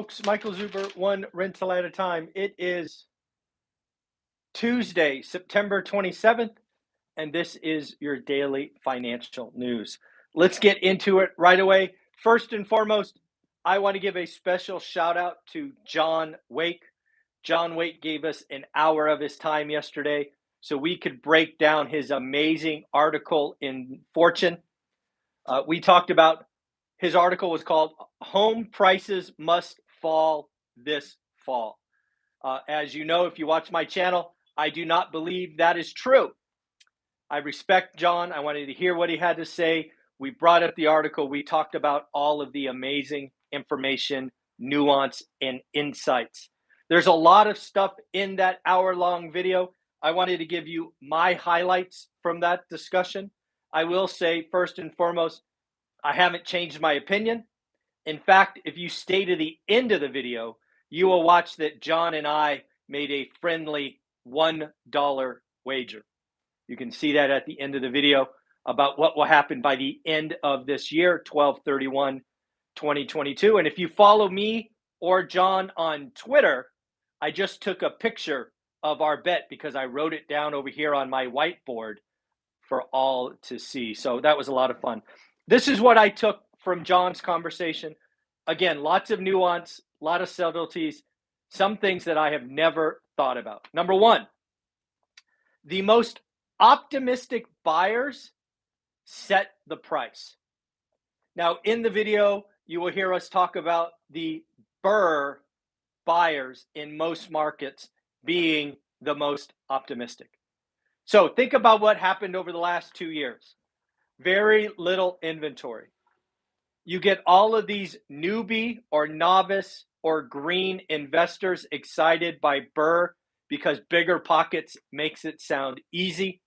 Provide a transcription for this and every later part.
folks. Michael Zuber, one rental at a time. It is Tuesday, September 27th, and this is your daily financial news. Let's get into it right away. First and foremost, I want to give a special shout out to John Wake. John Wake gave us an hour of his time yesterday so we could break down his amazing article in Fortune. We talked about his article was called Home Prices Must Fall This Fall. As you know, if you watch my channel, I do not believe that is true. I respect John. I wanted to hear what he had to say. We brought up the article. We talked about all of the amazing information, nuance, and insights. There's a lot of stuff in that hour-long video. I wanted to give you my highlights from that discussion. I will say, first and foremost, I haven't changed my opinion. In fact, if you stay to the end of the video, you will watch that John and I made a friendly $1 wager. You can see that at the end of the video about what will happen by the end of this year, 12/31/2022. And if you follow me or John on Twitter, I just took a picture of our bet because I wrote it down over here on my whiteboard for all to see. So that was a lot of fun. This is what I took from John's conversation. Again, lots of nuance, a lot of subtleties, some things that I have never thought about. Number one, the most optimistic buyers set the price. Now, in the video, you will hear us talk about the BRRRR buyers in most markets being the most optimistic. So think about what happened over the last 2 years. Very little inventory. You get all of these newbie or novice or green investors excited by BRRRR because bigger pockets makes it sound easy.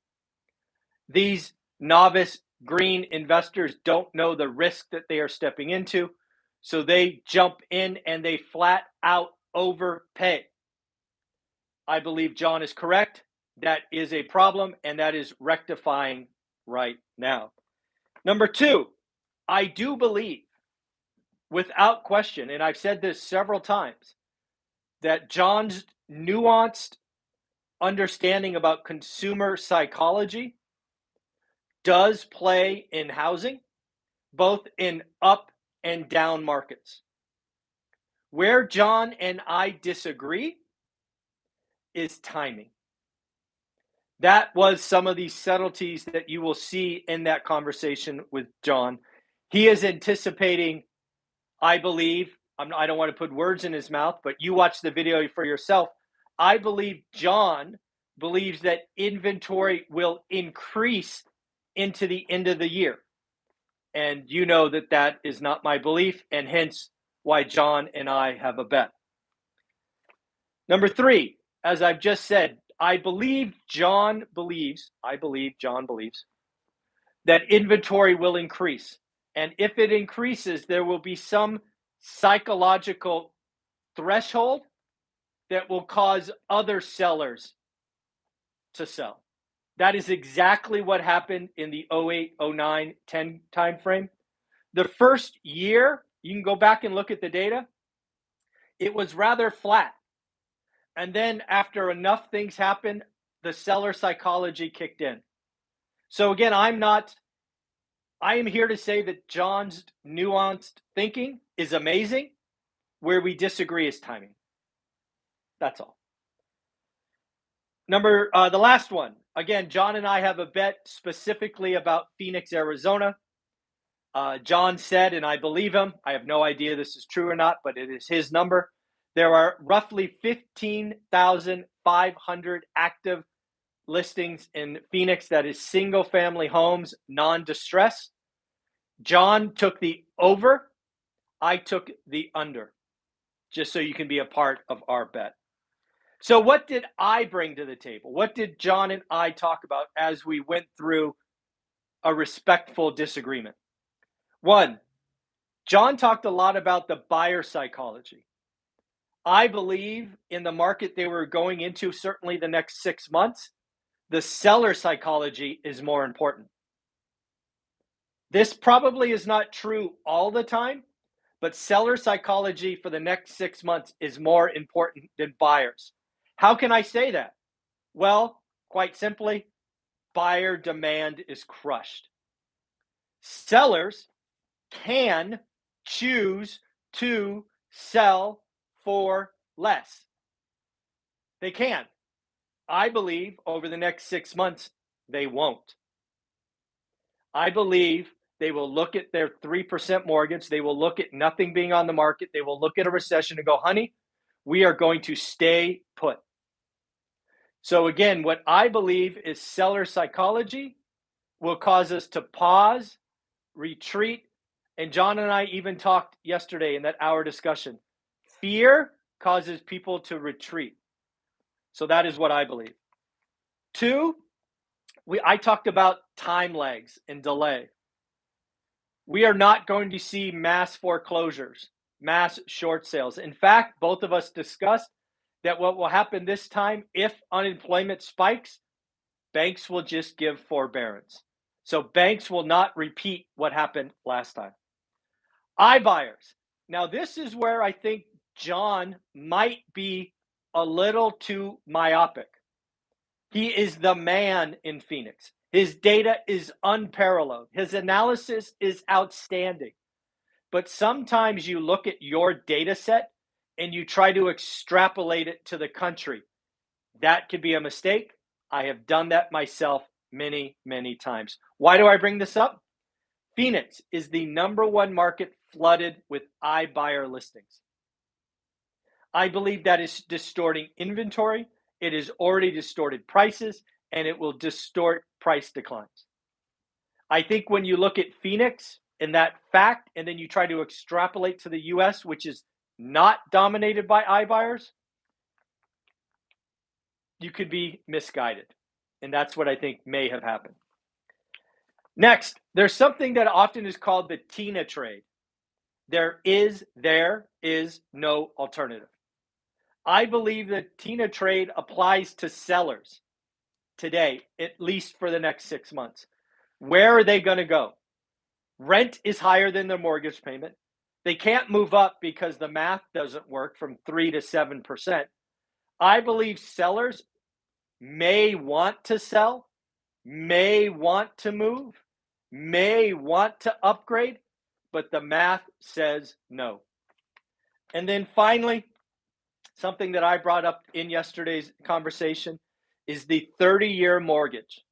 These novice green investors don't know the risk that they are stepping into, so they jump in and they flat out overpay. I believe John is correct. That is a problem, and that is rectifying right now. Number two, I do believe, without question, and I've said this several times, that John's nuanced understanding about consumer psychology does play in housing, both in up and down markets. Where John and I disagree is timing. That was some of the subtleties that you will see in that conversation with John. He is anticipating, I believe, I don't want to put words in his mouth, but you watch the video for yourself. I believe John believes that inventory will increase into the end of the year. And you know that that is not my belief, and hence why John and I have a bet. Number three, as I've just said, I believe John believes that inventory will increase. And if it increases, there will be some psychological threshold that will cause other sellers to sell. That is exactly what happened in the 08, 09, 10 timeframe. The first year, you can go back and look at the data, it was rather flat. And then after enough things happened, the seller psychology kicked in. So again, I am here to say that John's nuanced thinking is amazing. Where we disagree is timing. That's all. The last one. Again, John and I have a bet specifically about Phoenix, Arizona. John said, and I believe him, I have no idea this is true or not, but it is his number. There are roughly 15,500 active listings in Phoenix that is single-family homes, non-distress. John took the over. I took the under, just so you can be a part of our bet. So what did I bring to the table? What did John and I talk about as we went through a respectful disagreement? One, John talked a lot about the buyer psychology. I believe in the market they were going into, certainly the next 6 months, the seller psychology is more important. This probably is not true all the time, but seller psychology for the next 6 months is more important than buyers. How can I say that? Well, quite simply, buyer demand is crushed. Sellers can choose to sell for less. They can. I believe over the next 6 months, they won't. I believe they will look at their 3% mortgage. They will look at nothing being on the market. They will look at a recession and go, honey, we are going to stay put. So again, what I believe is seller psychology will cause us to pause, retreat, and John and I even talked yesterday in that hour discussion. Fear causes people to retreat. So that is what I believe. Two, I talked about time lags and delay. We are not going to see mass foreclosures, mass short sales. In fact, both of us discussed that what will happen this time, if unemployment spikes, banks will just give forbearance. So banks will not repeat what happened last time. iBuyers. Now, this is where I think John might be a little too myopic. He is the man in Phoenix. His data is unparalleled. His analysis is outstanding. But sometimes you look at your data set and you try to extrapolate it to the country. That could be a mistake. I have done that myself many, many times. Why do I bring this up? Phoenix is the #1 market flooded with iBuyer listings. I believe that is distorting inventory. It has already distorted prices, and it will distort price declines. I think when you look at Phoenix and that fact, and then you try to extrapolate to the US, which is not dominated by iBuyers, you could be misguided. And that's what I think may have happened. Next, there's something that often is called the TINA trade. There is no alternative. I believe the TINA trade applies to sellers today, at least for the next 6 months. Where are they going to go? Rent is higher than their mortgage payment. They can't move up because the math doesn't work from 3 to 7%. I believe sellers may want to sell, may want to move, may want to upgrade, but the math says no. And then finally, something that I brought up in yesterday's conversation is the 30-year mortgage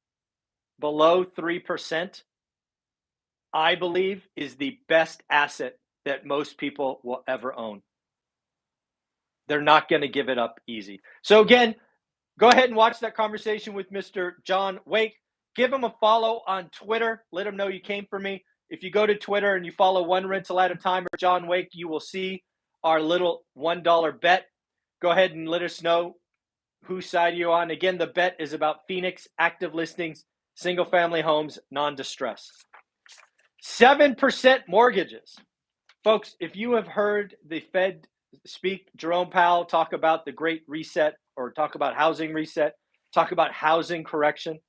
below 3%, I believe, is the best asset that most people will ever own. They're not going to give it up easy. So again, go ahead and watch that conversation with Mr. John Wake. Give him a follow on Twitter. Let him know you came for me. If you go to Twitter and you follow One Rental at a Time or John Wake, you will see our little $1 bet. Go ahead and let us know whose side you're on. Again, the bet is about Phoenix, active listings, single-family homes, non-distress. 7% mortgages. Folks, if you have heard the Fed speak, Jerome Powell talk about the Great Reset or talk about housing reset, talk about housing correction,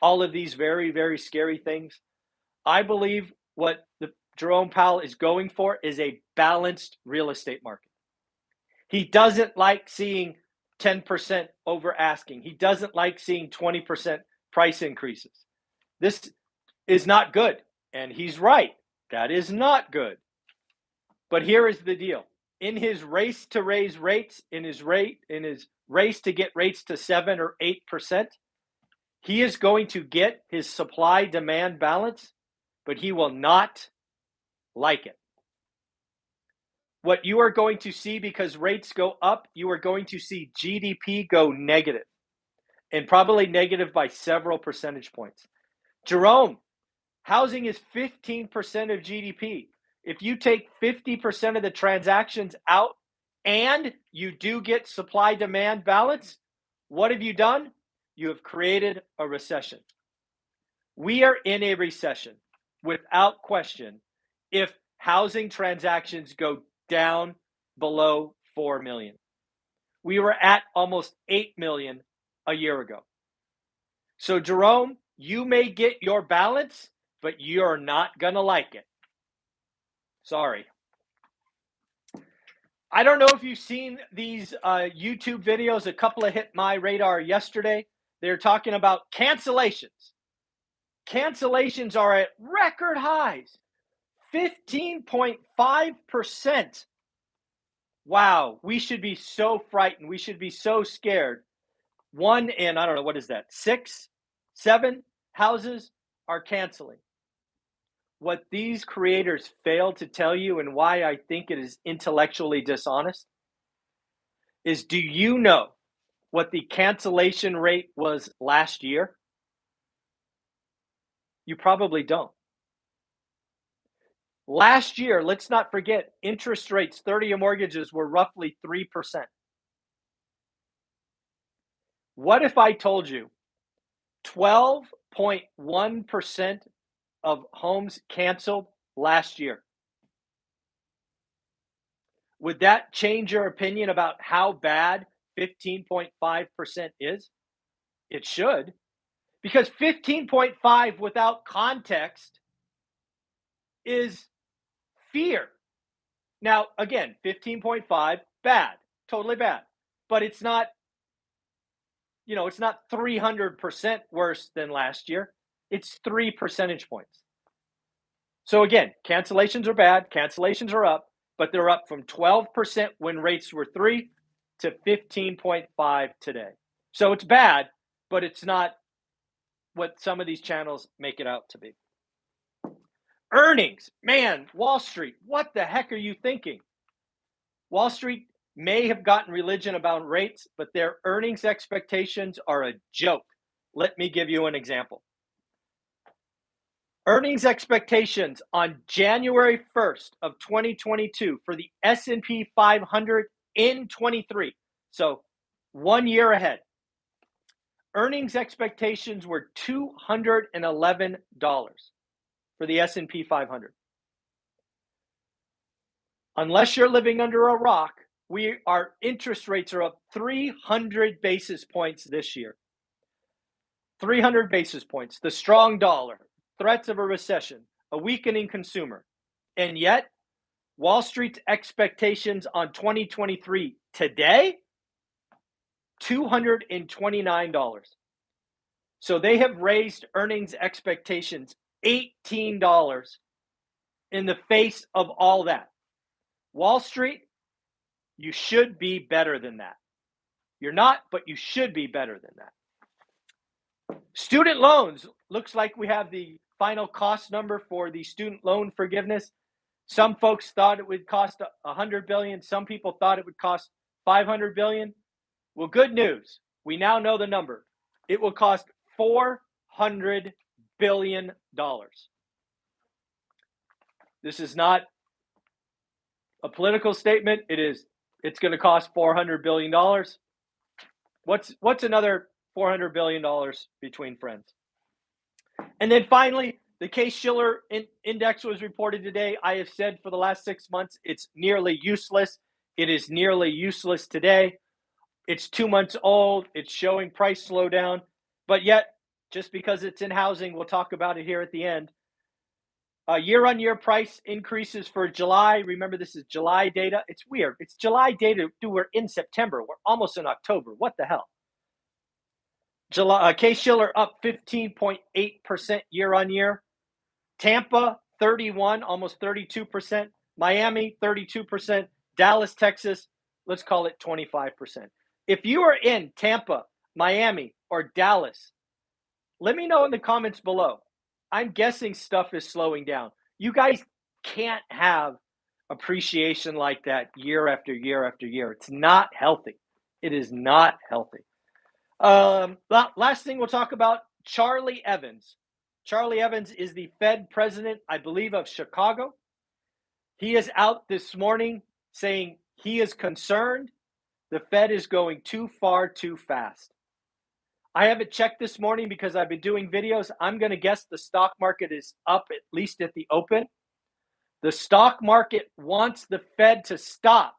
all of these very, very scary things, I believe what Jerome Powell is going for is a balanced real estate market. He doesn't like seeing 10% over asking. He doesn't like seeing 20% price increases. This is not good. And he's right. That is not good. But here is the deal. In his race to raise rates, in his race to get rates to 7 or 8%, he is going to get his supply-demand balance, but he will not like it. What you are going to see, because rates go up, you are going to see GDP go negative, and probably negative by several percentage points. Jerome, housing is 15% of GDP. If you take 50% of the transactions out and you do get supply-demand balance, what have you done? You have created a recession. We are in a recession, without question, if housing transactions go down below 4 million. We were at almost 8 million a year ago. So Jerome, you may get your balance, but you're not going to like it. Sorry. I don't know if you've seen these YouTube videos. A couple of hit my radar yesterday. They're talking about cancellations. Cancellations are at record highs, 15.5%. Wow, we should be so frightened. We should be so scared. One in, I don't know, what is that? 6, 7 houses are canceling. What these creators fail to tell you, and why I think it is intellectually dishonest, is do you know what the cancellation rate was last year? You probably don't. Last year, let's not forget, interest rates, 30-year mortgages were roughly 3%. What if I told you 12.1% of homes canceled last year? Would that change your opinion about how bad 15.5% is? It should, because 15.5 without context is fear. Now, again, 15.5, bad, totally bad, but it's not, it's not 300% worse than last year. It's 3 percentage points. So again, cancellations are bad, cancellations are up, but they're up from 12% when rates were 3 to 15.5 today. So it's bad, but it's not what some of these channels make it out to be. Earnings, man, Wall Street, what the heck are you thinking? Wall Street may have gotten religion about rates, but their earnings expectations are a joke. Let me give you an example. Earnings expectations on January 1st of 2022 for the S&P 500 in 23. So 1 year ahead. Earnings expectations were $211 for the S&P 500. Unless you're living under a rock, our interest rates are up 300 basis points this year. 300 basis points. The strong dollar, threats of a recession, a weakening consumer. And yet, Wall Street's expectations on 2023 today, $229. So they have raised earnings expectations $18 in the face of all that. Wall Street, you should be better than that. You're not, but you should be better than that. Student loans, looks like we have the final cost number for the student loan forgiveness. Some folks thought it would cost $100 billion. Some people thought it would cost $500 billion. Well, good news. We now know the number. It will cost $400 billion. This is not a political statement. It's going to cost $400 billion. What's another $400 billion between friends? And then finally, the Case-Shiller index was reported today. I have said for the last 6 months, it's nearly useless. It is nearly useless today. It's 2 months old. It's showing price slowdown. But yet, just because it's in housing, we'll talk about it here at the end. Year-on-year price increases for July. Remember, this is July data. It's weird. It's July data. We're in September. We're almost in October. What the hell? Case-Shiller up 15.8% year-on-year. Tampa, 31, almost 32%. Miami, 32%. Dallas, Texas, let's call it 25%. If you are in Tampa, Miami, or Dallas, let me know in the comments below. I'm guessing stuff is slowing down. You guys can't have appreciation like that year after year after year. It's not healthy. It is not healthy. Last thing we'll talk about, Charlie Evans. Charlie Evans is the Fed president, I believe, of Chicago. He is out this morning saying he is concerned the Fed is going too far too fast. I haven't checked this morning because I've been doing videos. I'm going to guess the stock market is up, at least at the open. The stock market wants the Fed to stop.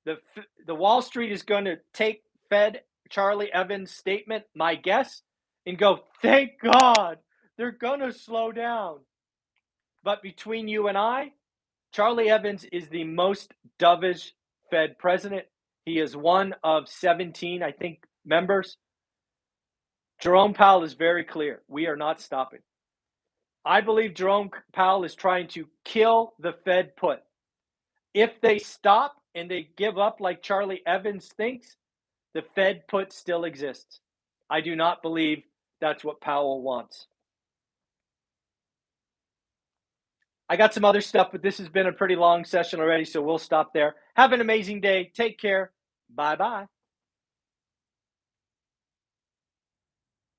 The Wall Street is going to take Fed Charlie Evans' statement, my guess, and go, thank God, they're going to slow down. But between you and I, Charlie Evans is the most dovish Fed president. He is one of 17, I think, members. Jerome Powell is very clear. We are not stopping. I believe Jerome Powell is trying to kill the Fed put. If they stop and they give up like Charlie Evans thinks, the Fed put still exists. I do not believe that's what Powell wants. I got some other stuff, but this has been a pretty long session already, so we'll stop there. Have an amazing day. Take care. Bye-bye.